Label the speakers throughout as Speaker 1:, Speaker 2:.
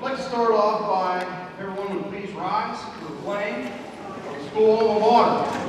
Speaker 1: I'd like to start off by everyone would please rise for the playing of the school alma mater.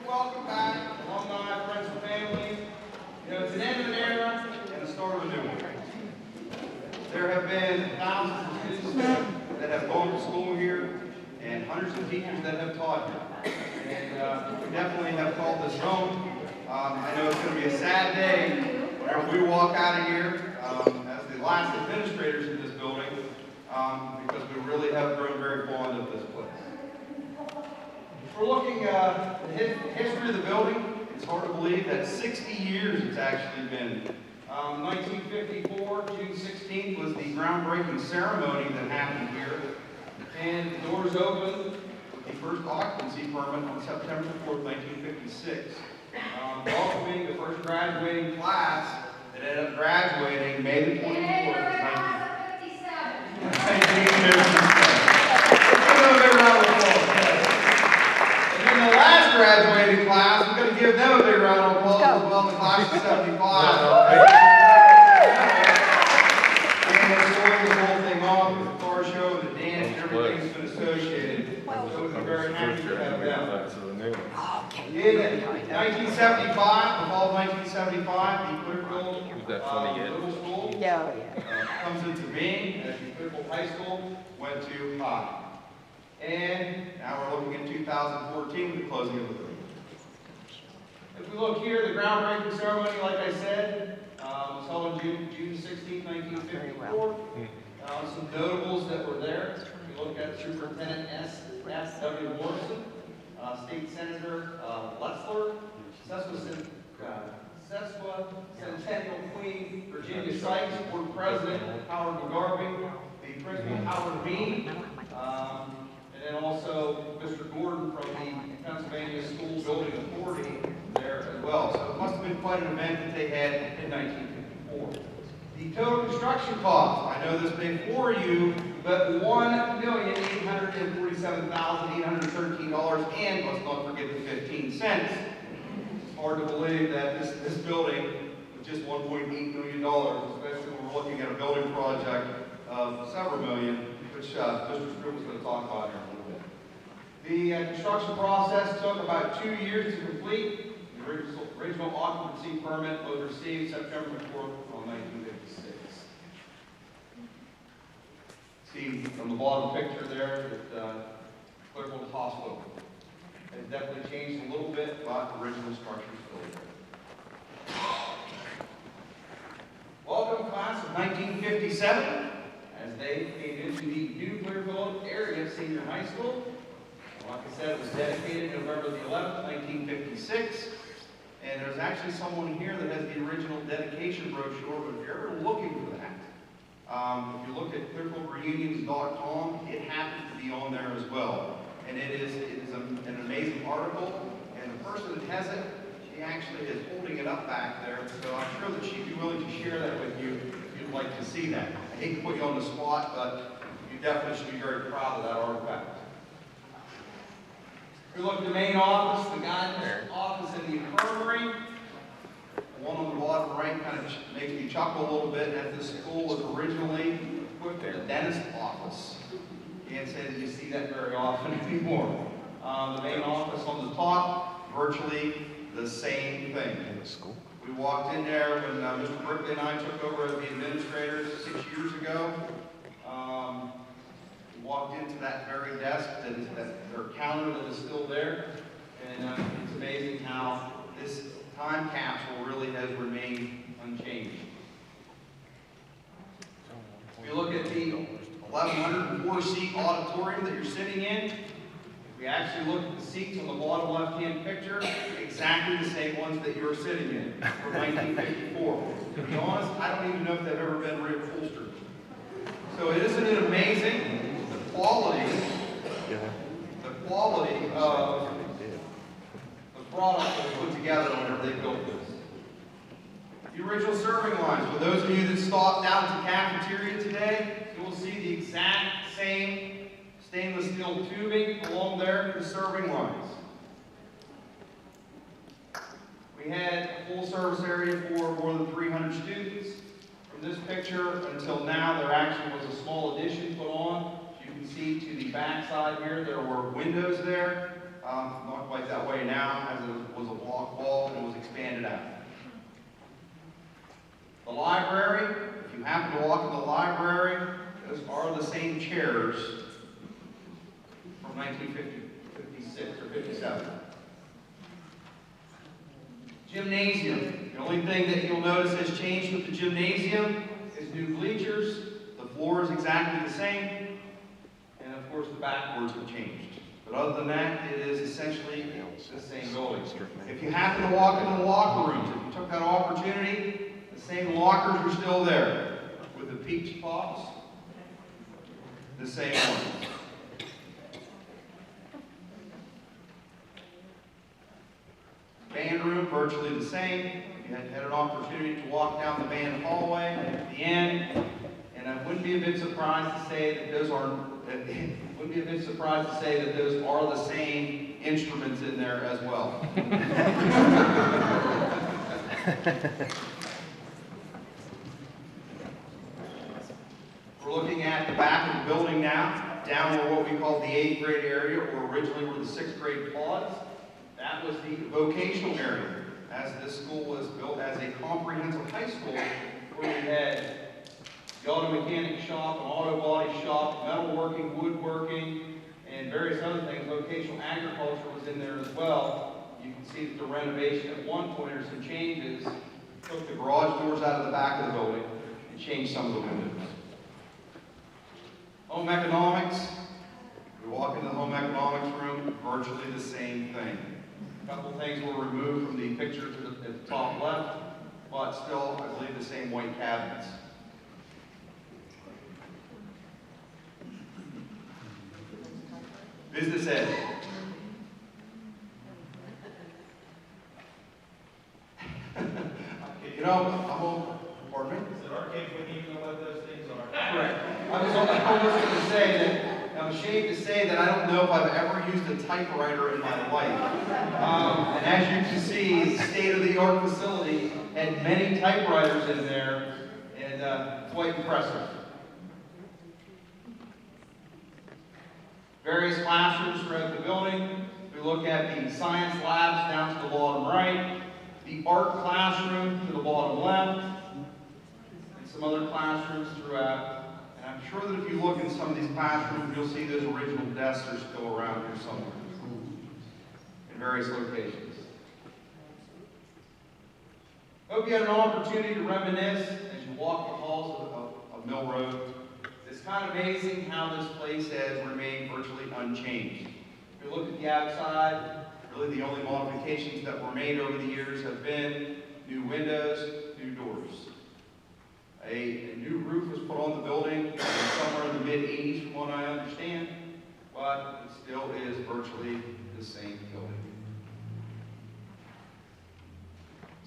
Speaker 1: Welcome back, alumni, friends and family. You know, it's an end of an era and the start of a new one. There have been thousands of students that have gone to school here and hundreds of teachers that have taught here. And we definitely have called this home. I know it's going to be a sad day whenever we walk out of here as the last administrators in this building because we really have grown very fond of this place. We're looking at the history of the building. It's hard to believe that 60 years it's actually been. 1954, June 16th was the groundbreaking ceremony that happened here. And the doors opened with the first occupancy permit on September 4th, 1956. Welcoming the first graduating class that ended up graduating May the 24th, 1957. The last graduating class, we're going to give them a big round of applause as well, the class of 75. And we're starting the whole thing off with the car show, the dance, everything's been associated. So we're very happy to have them. In 1975, the fall of 1975, the Clearfield Middle School comes into being as the Clearfield High School went to high. And now we're looking at 2014 with the closing of the building. If we look here, the groundbreaking ceremony, like I said, was held on June 16, 1954. Some notables that were there. If you look at Superintendent S.W. Morrison, State Senator Letzler, Sesquicentennial Queen Virginia Sykes, Board President Howard McGarvey, the Principal Howard Bean, and then also Mr. Gordon from the Pennsylvania School Building Authority there as well. So it must have been quite an event that they had in 1954. The total construction cost, I know this may bore you, but $1,847,813, and let's not forget the 15 cents. It's hard to believe that this building with just $1.8 million, especially when we're looking at a building project of several million, which Mr. Scribb was going to talk about here in a little bit. The construction process took about 2 years to complete. The original occupancy permit was received September 4th of 1956. See from the bottom picture there that Clearfield Hospital has definitely changed a little bit, but the original structure is still there. Welcome, class of 1957. As they came into the new Clearfield area senior high school. Like I said, it was dedicated November the 11th, 1956. And there's actually someone here that has the original dedication brochure, but if you're ever looking for that, if you look at clearfieldreunions.com, it happens to be on there as well. And it is an amazing article, and the person that has it, she actually is holding it up back there, so I'm sure that she'd be willing to share that with you if you'd like to see that. I hate to put you on the spot, but you definitely should be very proud of that artifact. If we look at the main office, the guidance office and the infirmary, the one on the bottom right kind of makes me chuckle a little bit, as this school was originally equipped with a dentist office. You can't say that you see that very often anymore. The main office on the top, virtually the same thing. In the school. We walked in there when Mr. Brickley and I took over as the administrators 6 years ago. We walked into that very desk, their counter that is still there, and it's amazing how this time capsule really has remained unchanged. If you look at the 1,104-seat auditorium that you're sitting in, we actually look at the seats on the bottom left-hand picture, exactly the same ones that you're sitting in from 1954. To be honest, I don't even know know if they've ever been reupholstered. So isn't it amazing the quality of the product that we put together whenever they built this. The original serving lines, for those of you that stopped down at the cafeteria today, you will see the exact same stainless steel tubing along there for the serving lines. We had a full service area for more than 300 students. From this picture until now, there actually was a small addition put on. You can see to the back side here, there were windows there. Not quite that way now, as it was a block wall and it was expanded out. The library, if you happen to walk in the library, those are the same chairs from 1956 or 57. Gymnasium. The only thing that you'll notice has changed with the gymnasium is new bleachers. The floor is exactly the same. And of course the backboards have changed. But other than that, it is essentially the same building. If you happen to walk in the locker rooms, if you took that opportunity, the same lockers are still there. With the peach pops, the same ones. Band room, virtually the same. You had an opportunity to walk down the band hallway at the end, and I wouldn't be a bit surprised to say that those are the same instruments in there as well. We're looking at the back of the building now, down where what we call the 8th grade area, or originally were the 6th grade pods. That was the vocational area, as this school was built as a comprehensive high school, where we had the auto mechanic shop, an auto body shop, metalworking, woodworking, and various other things. Vocational agriculture was in there as well. You can see that the renovation at one point, or some changes, took the garage doors out of the back of the building and changed some of the windows. Home economics. We walk into the home economics room, virtually the same thing. A couple things were removed from the picture at the top left, but still, I believe, the same white cabinets. Business ed. You know, pardon me?
Speaker 2: Is it arcade when you know what those things are?
Speaker 1: Correct. I was almost going to say that, I'm ashamed to say that I don't know if I've ever used a typewriter in my life. And as you can see, the state-of-the-art facility had many typewriters in there, and quite impressive. Various classrooms throughout the building. We look at the science labs down to the bottom right, the art classroom to the bottom left, and some other classrooms throughout. And I'm sure that if you look in some of these classrooms, you'll see those original desks are still around here somewhere in various locations. Hope you had an opportunity to reminisce as you walk the halls of Mill Road. It's kind of amazing how this place has remained virtually unchanged. If you look at the outside, really the only modifications that were made over the years have been new windows, new doors. A new roof was put on the building somewhere in the mid-'80s from what I understand, but it still is virtually the same building.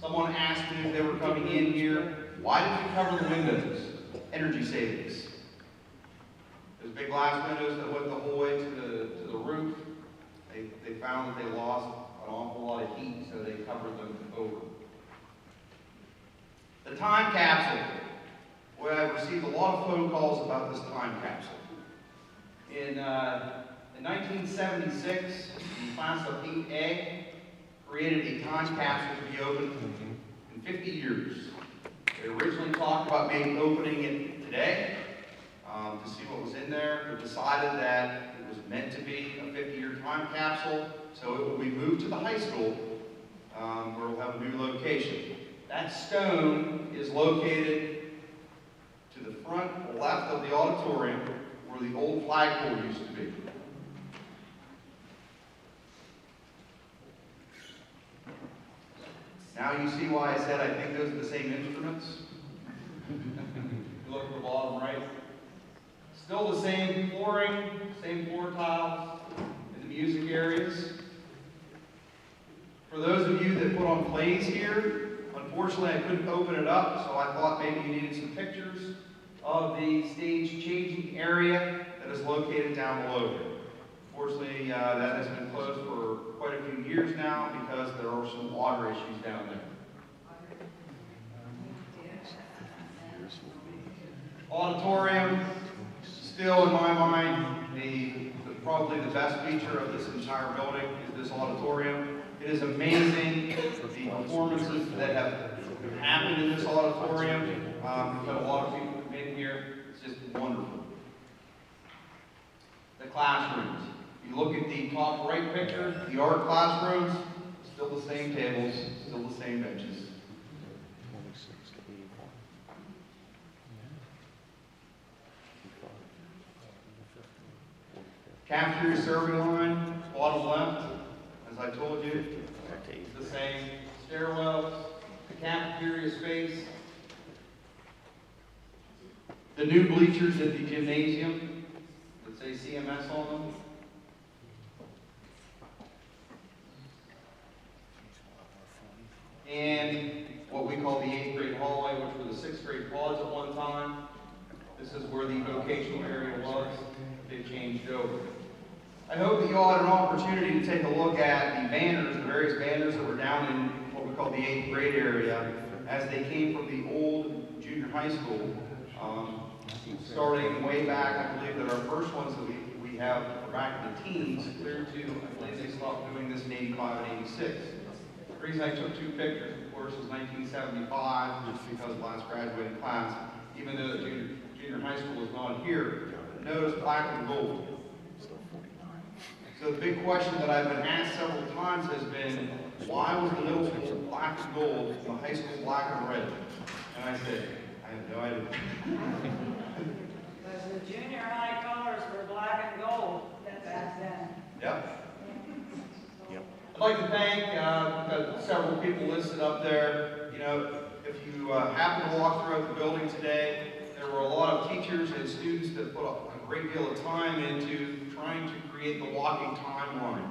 Speaker 1: Someone asked me if they were coming in here, why did you cover the windows? Energy savings. Those big glass windows that went the whole way to the roof, they found that they lost an awful lot of heat, so they covered them over. The time capsule. Boy, I've received a lot of phone calls about this time capsule. In 1976, the class of 8A created a time capsule to be opened in 50 years. They originally talked about maybe opening it today to see what was in there. They decided that it was meant to be a 50-year time capsule, so it will be moved to the high school where we'll have a new location. That stone is located to the front left of the auditorium where the old flagpole used to be. Now you see why I said I think those are the same instruments. You look at the bottom right. Still the same flooring, same floor tiles in the music areas. For those of you that put on plays here, unfortunately I couldn't open it up, so I thought maybe you needed some pictures of the stage changing area that is located down below here. Unfortunately, that has been closed for quite a few years now because there are some water issues down there. Auditorium, still in my mind, probably the best feature of this entire building is this auditorium. It is amazing the performances that have happened in this auditorium. We've had a lot of people come in here. It's just wonderful. The classrooms. You look at the top right picture, the art classrooms, still the same tables, still the same benches. Cafeteria serving line, bottom left, as I told you, it's the same. Stairwells, the cafeteria space, the new bleachers at the gymnasium that say CMS on them. And what we call the 8th grade hallway, which were the 6th grade pods at one time. This is where the vocational area was. They changed over. I hope that you all had an opportunity to take a look at the banners, the various banners that were down in what we call the 8th grade area, as they came from the old junior high school. Starting way back, I believe that our first ones that we have are back in the teens, clear to, I believe they stopped doing this in 85 and 86. The reason I took 2 pictures, of course, was 1975, just because of last graduating class, even though the junior high school is not here. Notice black and gold. So the big question that I've been asked several times has been, why was the middle school black and gold and the high school black and red? And I said, I have no idea.
Speaker 3: Because the junior high colors were black and gold back then.
Speaker 1: Yep. I'd like to thank several people listed up there. You know, if you happen to walk throughout the building today, there were a lot of teachers and students that put a great deal of time into trying to create the walking timeline.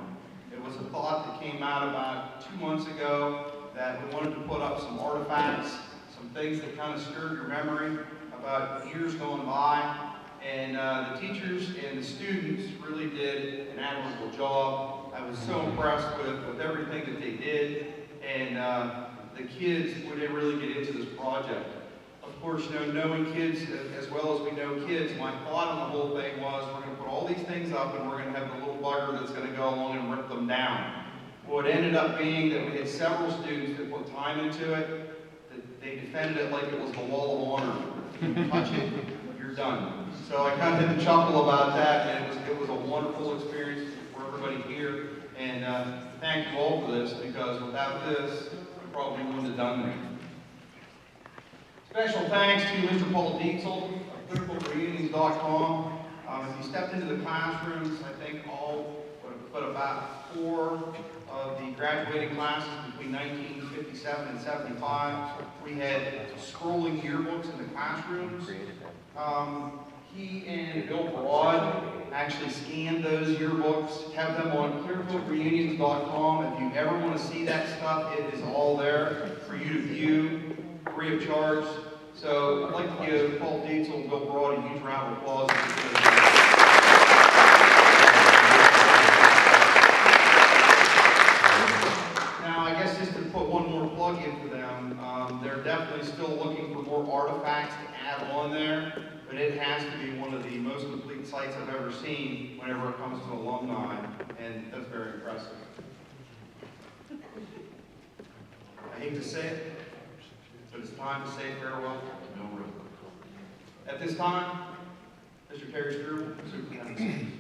Speaker 1: It was a thought that came out about 2 months ago that we wanted to put up some artifacts, some things that kind of stirred your memory about years gone by. And the teachers and the students really did an admirable job. I was so impressed with everything that they did. And the kids, when they really get into this project. Of course, you know, knowing kids as well as we know kids, my thought on the whole thing was we're going to put all these things up and we're going to have the little bugger that's going to go along and rip them down. Well, it ended up being that we had several students that put time into it, that they defended it like it was the wall of honor. You touch it, you're done. So I kind of had to chuckle about that, and it was a wonderful experience for everybody here. And thank you all for this, because without this, we probably wouldn't have done that. Special thanks to Mr. Paul Dietzel of ClearfieldReunions.com. If you stepped into the classrooms, I think all but about 4 of the graduating classes between 1957 and 75, we had scrolling yearbooks in the classrooms. He and Bill Broad actually scanned those yearbooks, have them on ClearfieldReunions.com. If you ever want to see that stuff, it is all there for you to view, free of charge. So I'd like to give Paul Dietzel and Bill Broad a huge round of applause. Now, I guess just to put one more plug in for them, they're definitely still looking for more artifacts to add on there, but it has to be one of the most complete sites I've ever seen whenever it comes to alumni, and that's very impressive. I hate to say it, but it's time to say farewell to Mill Road. At this time, Mr. Terry Struble, Superintendent.